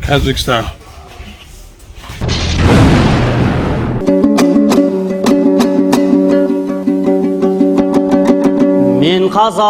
Kazakhstan. Мен қазақпын.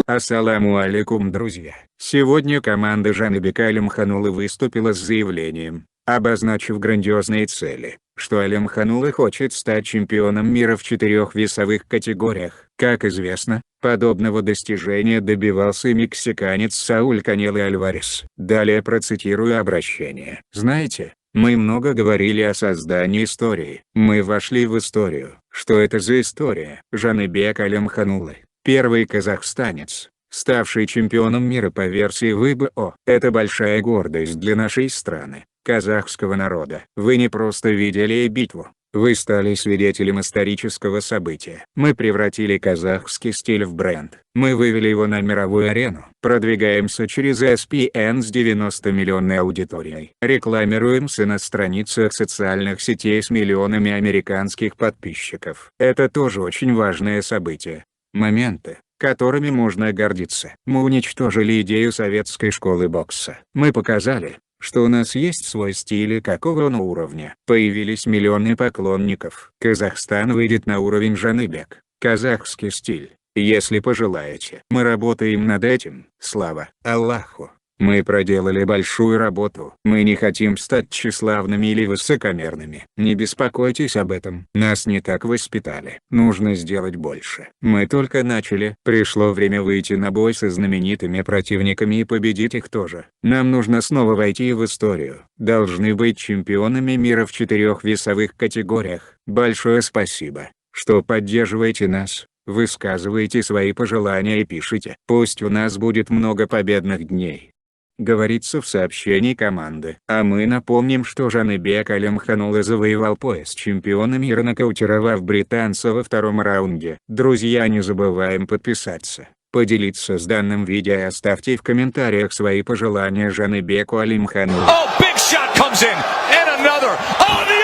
Ассаламу алейкум, друзья. Сегодня команда Жаныбек Алимханулы выступила с заявлением, обозначив грандиозные цели, что Алимханула хочет стать чемпионом мира в 4 весовых категориях. Как известно, подобного достижения добивался и мексиканец Сауль Канело Альварес. Далее процитирую обращение. Знаете, мы много говорили о создании истории. Мы вошли в историю. Что это за история? Жаныбек Алимханулы, первый казахстанец, ставший чемпионом мира по версии ВБО. Это большая гордость для нашей страны, казахского народа. Вы не просто видели битву. Вы стали свидетелем исторического события. Мы превратили казахский стиль в бренд. Мы вывели его на мировую арену. Продвигаемся через ESPN с 90-миллионной аудиторией. Рекламируемся на страницах социальных сетей с миллионами американских подписчиков. Это тоже очень важное событие. Моменты, которыми можно гордиться. Мы уничтожили идею советской школы бокса. Мы показали, что у нас есть свой стиль и какого он уровня. Появились миллионы поклонников. Казахстан выйдет на уровень Жаныбек. Казахский стиль, если пожелаете. Мы работаем над этим. Слава Аллаху. Мы проделали большую работу. Мы не хотим стать тщеславными или высокомерными. Не беспокойтесь об этом. Нас не так воспитали. Нужно сделать больше. Мы только начали. Пришло время выйти на бой со знаменитыми противниками и победить их тоже. Нам нужно снова войти в историю. Должны быть чемпионами мира в 4 весовых категориях. Большое спасибо, что поддерживаете нас. Высказывайте свои пожелания и пишите. Пусть у нас будет много победных дней. Говорится в сообщении команды. А мы напомним, что Жаныбек Алимханула завоевал пояс чемпиона мира, нокаутировав британца во 2-м раунде. Друзья, не забываем подписаться, поделиться с данным видео и оставьте в комментариях свои пожелания Жаныбеку Алимхануле. Oh, big shot comes in, and another. Oh, the